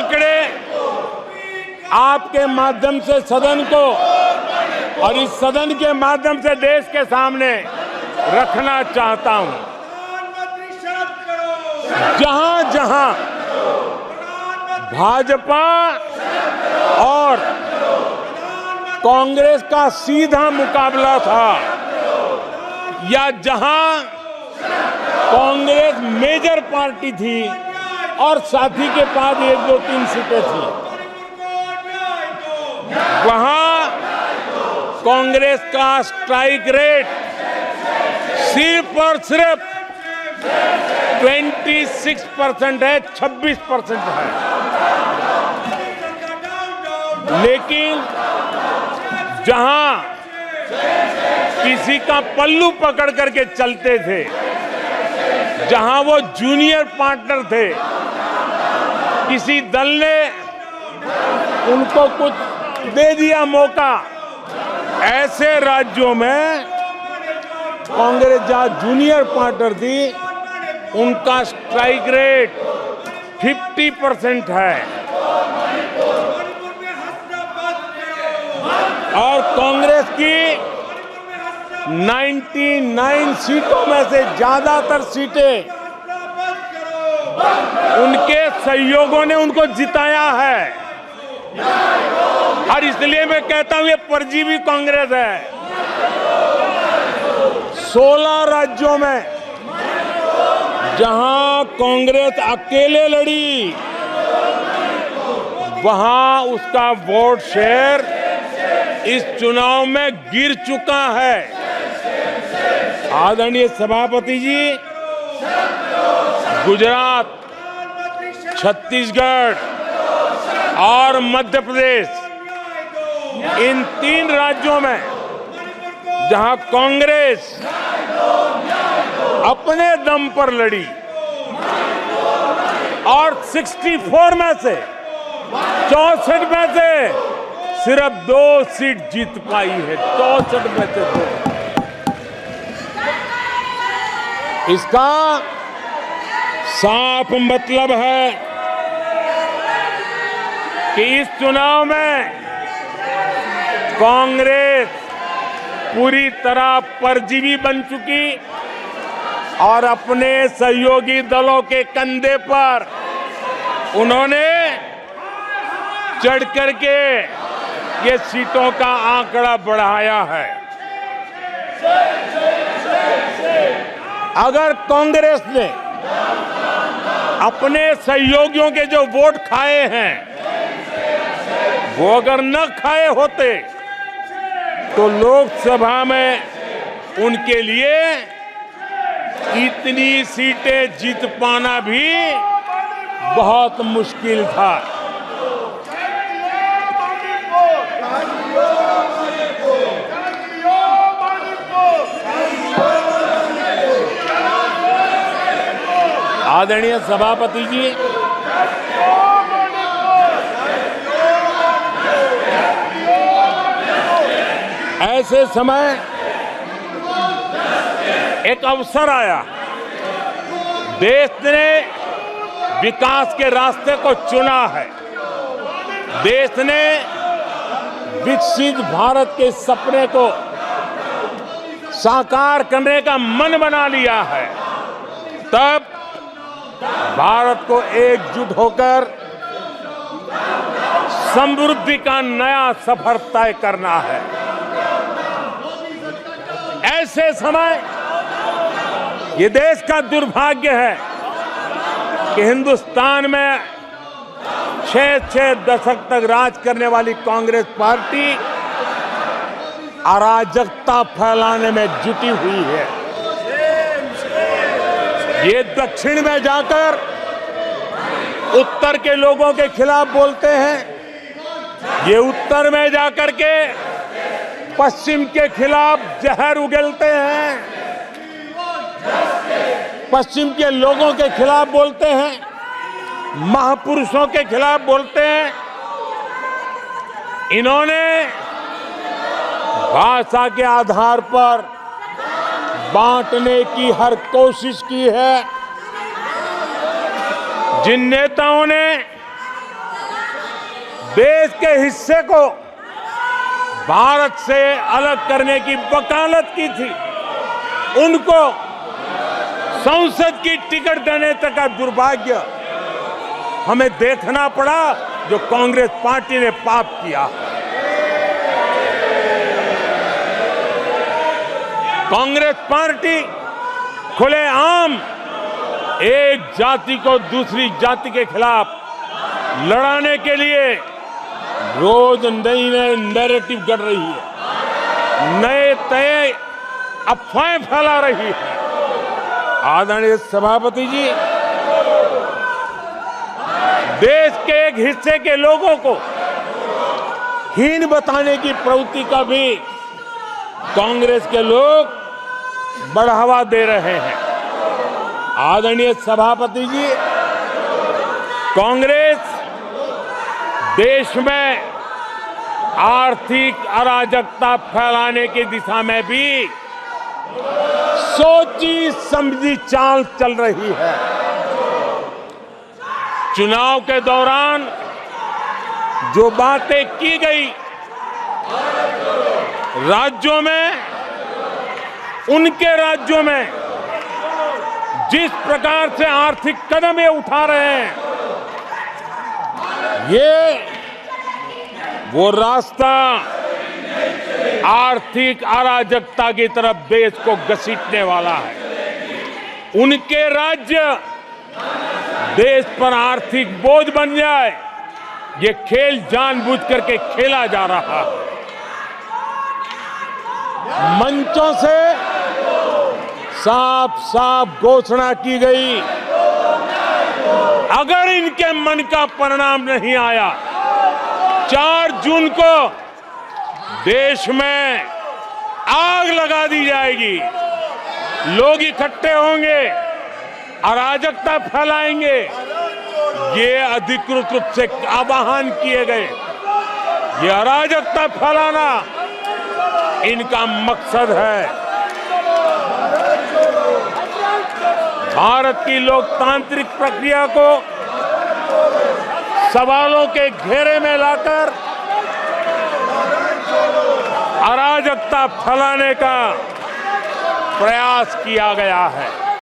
आंकड़े आपके माध्यम से सदन को और इस सदन के माध्यम से देश के सामने रखना चाहता हूं। जहां जहां भाजपा और कांग्रेस का सीधा मुकाबला था या जहां कांग्रेस मेजर पार्टी थी और साथी के पास 1, 2, 3 सीटें थी, वहां कांग्रेस का स्ट्राइक रेट सिर्फ और सिर्फ 26% है, 26% है। लेकिन जहां किसी का पल्लू पकड़ करके चलते थे, जहां वो जूनियर पार्टनर थे, किसी दल ने उनको कुछ दे दिया मौका, ऐसे राज्यों में कांग्रेस जहां जूनियर पार्टनर थी, उनका स्ट्राइक रेट 50% है और कांग्रेस की 99 सीटों में से ज्यादातर सीटें उनके सहयोगियों ने उनको जिताया है। और इसलिए मैं कहता हूं ये परजीवी कांग्रेस है। 16 राज्यों में जहां कांग्रेस अकेले लड़ी, वहां उसका वोट शेयर इस चुनाव में गिर चुका है। आदरणीय सभापति जी, गुजरात, छत्तीसगढ़ और मध्य प्रदेश, इन 3 राज्यों में जहां कांग्रेस अपने दम पर लड़ी और 64 में से 64 में से सिर्फ 2 सीट जीत पाई है, 64 में से 2। इसका साफ मतलब है कि इस चुनाव में कांग्रेस पूरी तरह परजीवी बन चुकी और अपने सहयोगी दलों के कंधे पर उन्होंने चढ़ करके ये सीटों का आंकड़ा बढ़ाया है। अगर कांग्रेस ने अपने सहयोगियों के जो वोट खाए हैं, वो अगर न खाए होते तो लोकसभा में उनके लिए इतनी सीटें जीत पाना भी बहुत मुश्किल था। आदरणीय सभापति जी, ऐसे समय एक अवसर आया, देश ने विकास के रास्ते को चुना है, देश ने विकसित भारत के सपने को साकार करने का मन बना लिया है। तब भारत को एकजुट होकर समृद्धि का नया सफर तय करना है। ऐसे समय ये देश का दुर्भाग्य है कि हिंदुस्तान में 6 दशक तक राज करने वाली कांग्रेस पार्टी अराजकता फैलाने में जुटी हुई है। ये दक्षिण में जाकर उत्तर के लोगों के खिलाफ बोलते हैं, ये उत्तर में जाकर के पश्चिम के खिलाफ जहर उगलते हैं, पश्चिम के लोगों के खिलाफ बोलते हैं, महापुरुषों के खिलाफ बोलते हैं। इन्होंने भाषा के आधार पर बांटने की हर कोशिश की है। जिन नेताओं ने देश के हिस्से को भारत से अलग करने की वकालत की थी, उनको संसद की टिकट देने तक का दुर्भाग्य हमें देखना पड़ा, जो कांग्रेस पार्टी ने पाप किया। कांग्रेस पार्टी खुलेआम एक जाति को दूसरी जाति के खिलाफ लड़ाने के लिए रोज नई नैरेटिव गढ़ रही है, नए तय अफवाहें फैला रही है। आदरणीय सभापति जी, देश के एक हिस्से के लोगों को हीन बताने की प्रवृत्ति का भी कांग्रेस के लोग बढ़ावा दे रहे हैं। आदरणीय सभापति जी, कांग्रेस देश में आर्थिक अराजकता फैलाने की दिशा में भी सोची समझी चाल चल रही है। चुनाव के दौरान जो बातें की गई, राज्यों में, उनके राज्यों में जिस प्रकार से आर्थिक कदम ये उठा रहे हैं, ये वो रास्ता आर्थिक अराजकता की तरफ देश को घसीटने वाला है। उनके राज्य देश पर आर्थिक बोझ बन जाए, ये खेल जानबूझ करके खेला जा रहा है। मंचों से साफ साफ घोषणा की गई, अगर इनके मन का परिणाम नहीं आया, 4 जून को देश में आग लगा दी जाएगी, लोग इकट्ठे होंगे, अराजकता फैलाएंगे। ये अधिकृत रूप से आह्वान किए गए, ये अराजकता फैलाना इनका मकसद है। भारत की लोकतांत्रिक प्रक्रिया को सवालों के घेरे में लाकर अराजकता फैलाने का प्रयास किया गया है।